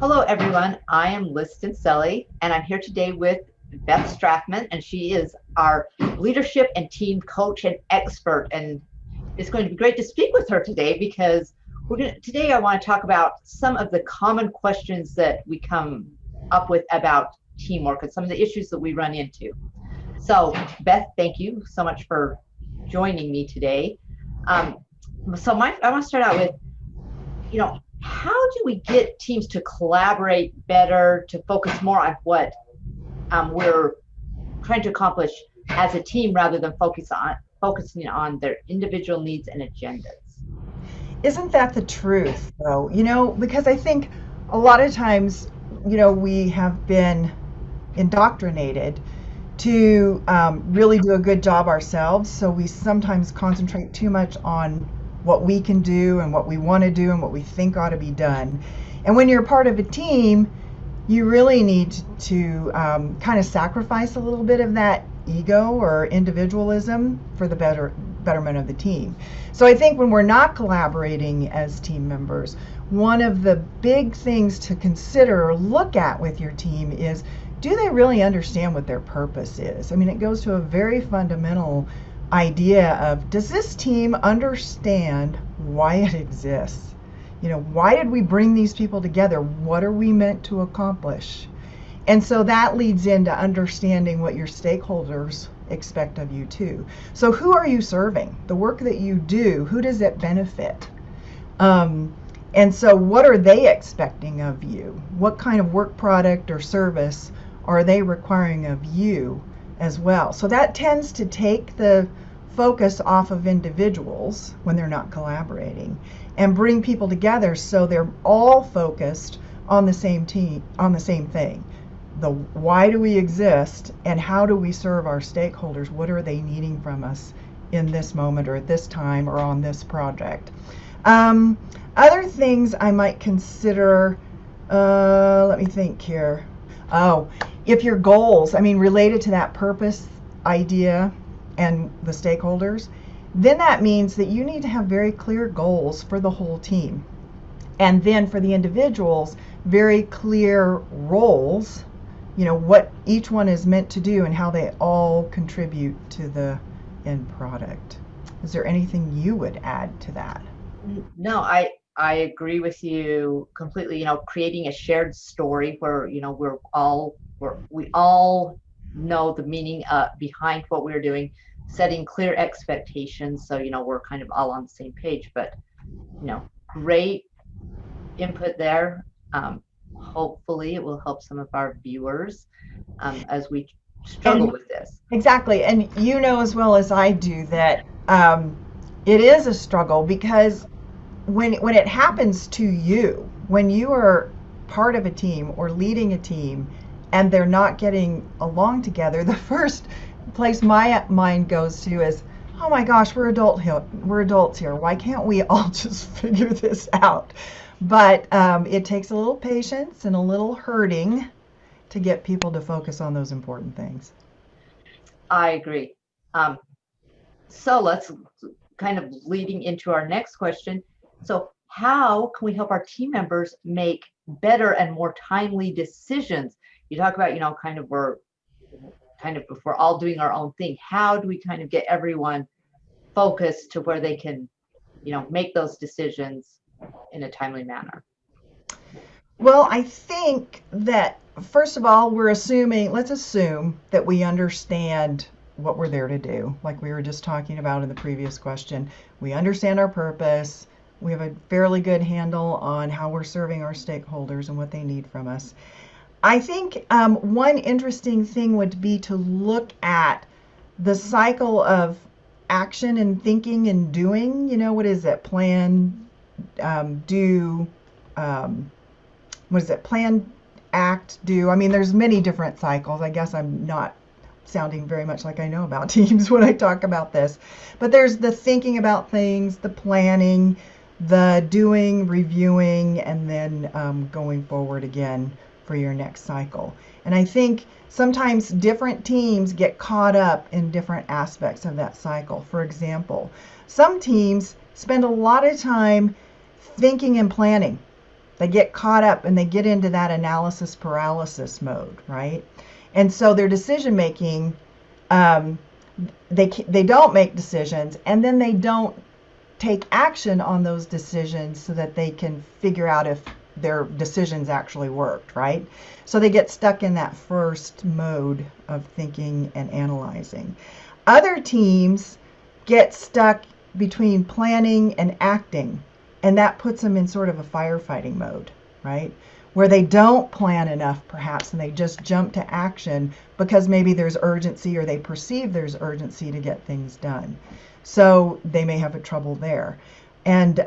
Hello, everyone. I am Liz Stincelli, and I'm here today with Beth Strathman, and she is our leadership and team coach and expert. And it's going to be great to speak with her today because today I want to talk about some of the common questions that we come up with about teamwork and some of the issues that we run into. So, Beth, thank you so much for joining me today. Um, I want to start out with how do we get teams to collaborate better, to focus more on what we're trying to accomplish as a team rather than focusing on their individual needs and agendas? Isn't that the truth, though? Because I think a lot of times, we have been indoctrinated to really do a good job ourselves. So we sometimes concentrate too much on what we can do and what we want to do and what we think ought to be done. And when you're part of a team, you really need to kind of sacrifice a little bit of that ego or individualism for the betterment of the team. So I think when we're not collaborating as team members, one of the big things to consider or look at with your team is, do they really understand what their purpose is? I mean, it goes to a very fundamental idea of, does this team understand why it exists? Why did we bring these people together? What are we meant to accomplish? And so that leads into understanding what your stakeholders expect of you too. So who are you serving? The work that you do, who does it benefit? And so what are they expecting of you? What kind of work product or service are they requiring of you as well? So that tends to take the focus off of individuals when they're not collaborating and bring people together so they're all focused on the same team, on the same thing. The why do we exist and how do we serve our stakeholders? What are they needing from us in this moment or at this time or on this project? Other things I might consider, let me think here. Oh, if your goals, I mean, related to that purpose idea and the stakeholders, then that means that you need to have very clear goals for the whole team. And then for the individuals, very clear roles, what each one is meant to do and how they all contribute to the end product. Is there anything you would add to that? No, I agree with you completely. Creating a shared story where we all know the meaning behind what we're doing, setting clear expectations, so we're kind of all on the same page. But great input there. Hopefully, it will help some of our viewers as we struggle And with this. exactly, and you know as well as I do that it is a struggle because when it happens to you, when you are part of a team or leading a team and they're not getting along together, the first place my mind goes to is, oh my gosh, we're adults here. Why can't we all just figure this out? But it takes a little patience and a little hurting to get people to focus on those important things. I agree. Um, so let's kind of leading into our next question. So, how can we help our team members make better and more timely decisions? You talk about, if we're all doing our own thing, how do we kind of get everyone focused to where they can, make those decisions in a timely manner? Well, I think that first of all, let's assume that we understand what we're there to do. Like we were just talking about in the previous question, we understand our purpose. We have a fairly good handle on how we're serving our stakeholders and what they need from us. I think one interesting thing would be to look at the cycle of action and thinking and doing. What is it? Do, um, what is it? Plan, act, do. I mean, there's many different cycles. I guess I'm not sounding very much like I know about teams when I talk about this. But there's the thinking about things, the planning, the doing, reviewing, and then going forward again for your next cycle. And I think sometimes different teams get caught up in different aspects of that cycle. For example, some teams spend a lot of time thinking and planning, They get caught up and they get into that analysis paralysis mode, right? And so their decision making, um, they don't make decisions, and then they don't take action on those decisions so that they can figure out if their decisions actually worked, right? So they get stuck in that first mode of thinking and analyzing. Other teams get stuck between planning and acting, and that puts them in sort of a firefighting mode, right? Where they don't plan enough, perhaps, and they just jump to action because maybe there's urgency or they perceive there's urgency to get things done. So they may have a trouble there. And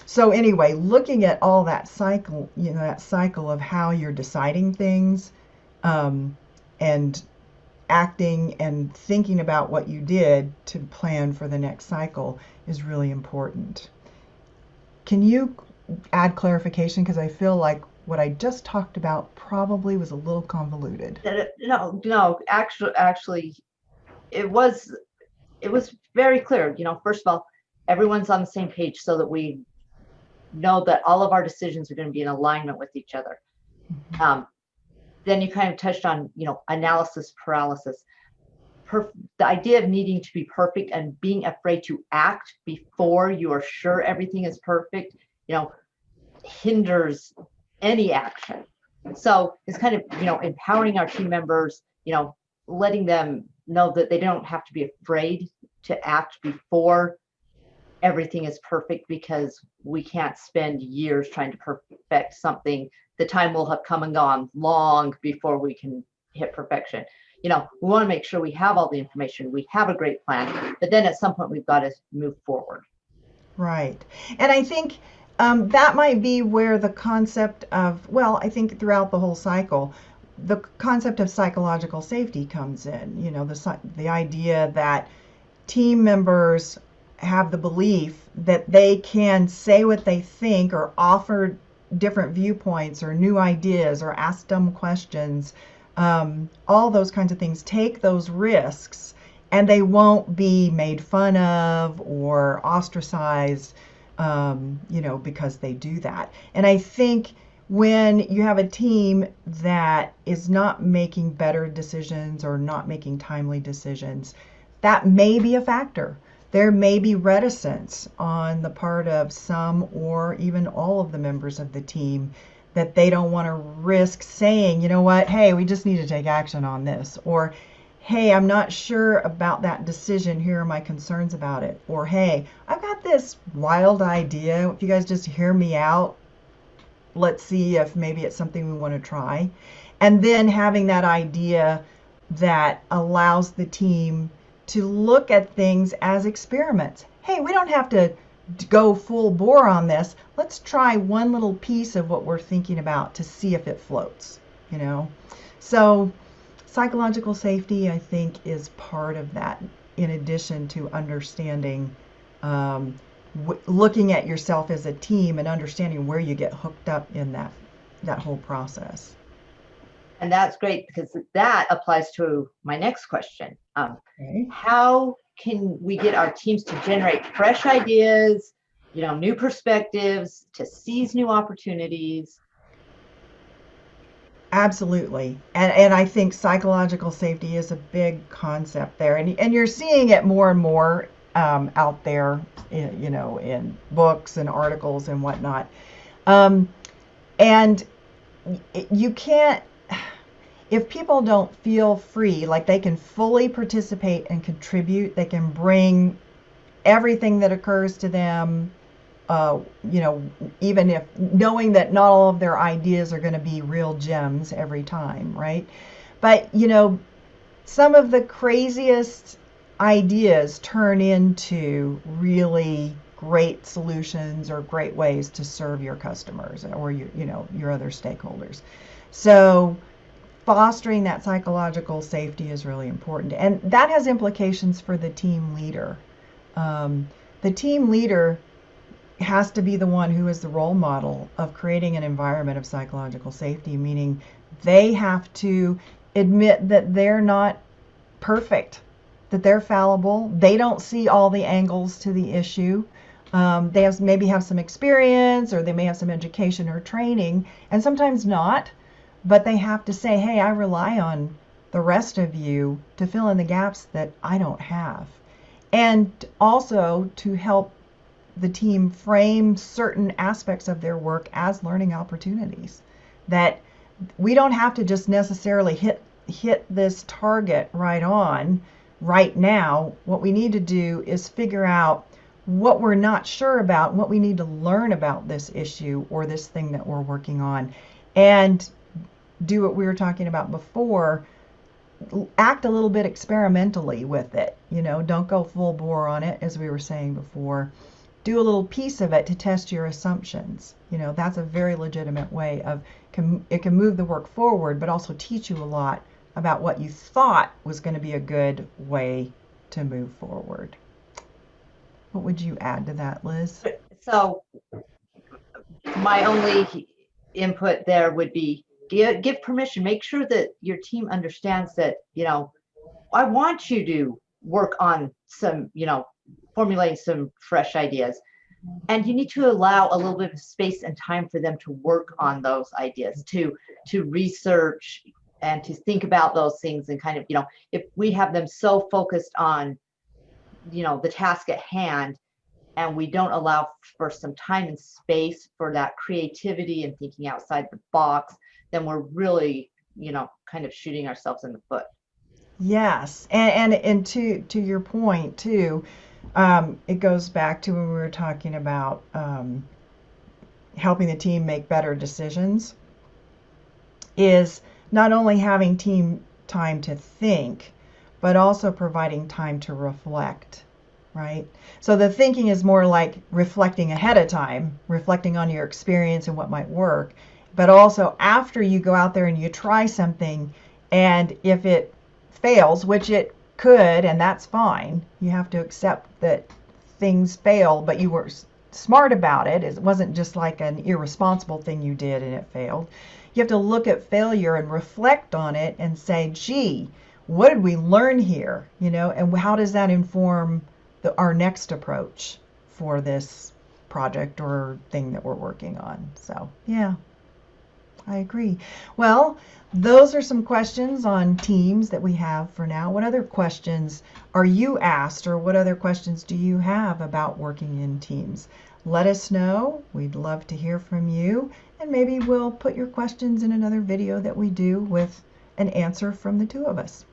so anyway, looking at all that cycle, that cycle of how you're deciding things, and acting and thinking about what you did to plan for the next cycle is really important. Can you add clarification? Because I feel like what I just talked about probably was a little convoluted. No, actually, it was very clear. First of all, everyone's on the same page so that we know that all of our decisions are going to be in alignment with each other. Then you kind of touched on, analysis paralysis. The idea of needing to be perfect and being afraid to act before you are sure everything is perfect, hinders any action. So it's kind of, empowering our team members, letting them know that they don't have to be afraid to act before everything is perfect, because we can't spend years trying to perfect something. The time will have come and gone long before we can hit perfection. We want to make sure we have all the information, we have a great plan, but then at some point we've got to move forward. Right. And I think that might be where the concept of, well, I think throughout the whole cycle, the concept of psychological safety comes in. The idea that team members have the belief that they can say what they think or offer different viewpoints or new ideas or ask dumb questions, all those kinds of things, take those risks, and they won't be made fun of or ostracized, because they do that. And I think when you have a team that is not making better decisions or not making timely decisions, that may be a factor. There may be reticence on the part of some or even all of the members of the team that they don't want to risk saying, you know what, hey, we just need to take action on this. Or, hey, I'm not sure about that decision. Here are my concerns about it. Or, hey, I've got this wild idea. If you guys just hear me out, let's see if maybe it's something we want to try. And then having that idea that allows the team to look at things as experiments. Hey, we don't have to go full bore on this. Let's try one little piece of what we're thinking about to see if it floats, So psychological safety, I think, is part of that, in addition to understanding, looking at yourself as a team and understanding where you get hooked up in that whole process. And that's great, because that applies to my next question. Okay. How can we get our teams to generate fresh ideas, new perspectives, to seize new opportunities? Absolutely. And I think psychological safety is a big concept there. And you're seeing it more and more out there, in books and articles and whatnot. And you can't, if people don't feel free, like they can fully participate and contribute, they can bring everything that occurs to them, even if knowing that not all of their ideas are going to be real gems every time, right? But, some of the craziest ideas turn into really great solutions or great ways to serve your customers or your other stakeholders. So fostering that psychological safety is really important, and that has implications for the team leader. The team leader has to be the one who is the role model of creating an environment of psychological safety, meaning they have to admit that they're not perfect, that they're fallible, they don't see all the angles to the issue, maybe have some experience, or they may have some education or training, and sometimes not, but they have to say, hey, I rely on the rest of you to fill in the gaps that I don't have. And also to help the team frame certain aspects of their work as learning opportunities. That we don't have to just necessarily hit this target right on right now. What we need to do is figure out what we're not sure about, what we need to learn about this issue or this thing that we're working on, and do what we were talking about before, act a little bit experimentally with it. Don't go full bore on it, as we were saying before. Do a little piece of it to test your assumptions. That's a very legitimate way of, it can move the work forward, but also teach you a lot about what you thought was going to be a good way to move forward. What would you add to that, Liz? So my only input there would be give permission. Make sure that your team understands that, I want you to work on some, formulating some fresh ideas. And you need to allow a little bit of space and time for them to work on those ideas, to research and to think about those things, and kind of, if we have them so focused on, the task at hand, and we don't allow for some time and space for that creativity and thinking outside the box, then we're really, kind of shooting ourselves in the foot. Yes, and to your point too, it goes back to when we were talking about helping the team make better decisions, is not only having team time to think, but also providing time to reflect, right? So the thinking is more like reflecting ahead of time, reflecting on your experience and what might work, but also after you go out there and you try something, and if it fails, which it could, and that's fine, you have to accept that things fail, but you were smart about it. It wasn't just like an irresponsible thing you did and it failed. You have to look at failure and reflect on it and say, gee, what did we learn here? And how does that inform our next approach for this project or thing that we're working on? So, yeah, I agree. Well, those are some questions on teams that we have for now. What other questions are you asked, or what other questions do you have about working in teams? Let us know. We'd love to hear from you, and maybe we'll put your questions in another video that we do with an answer from the two of us.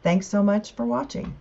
Thanks so much for watching.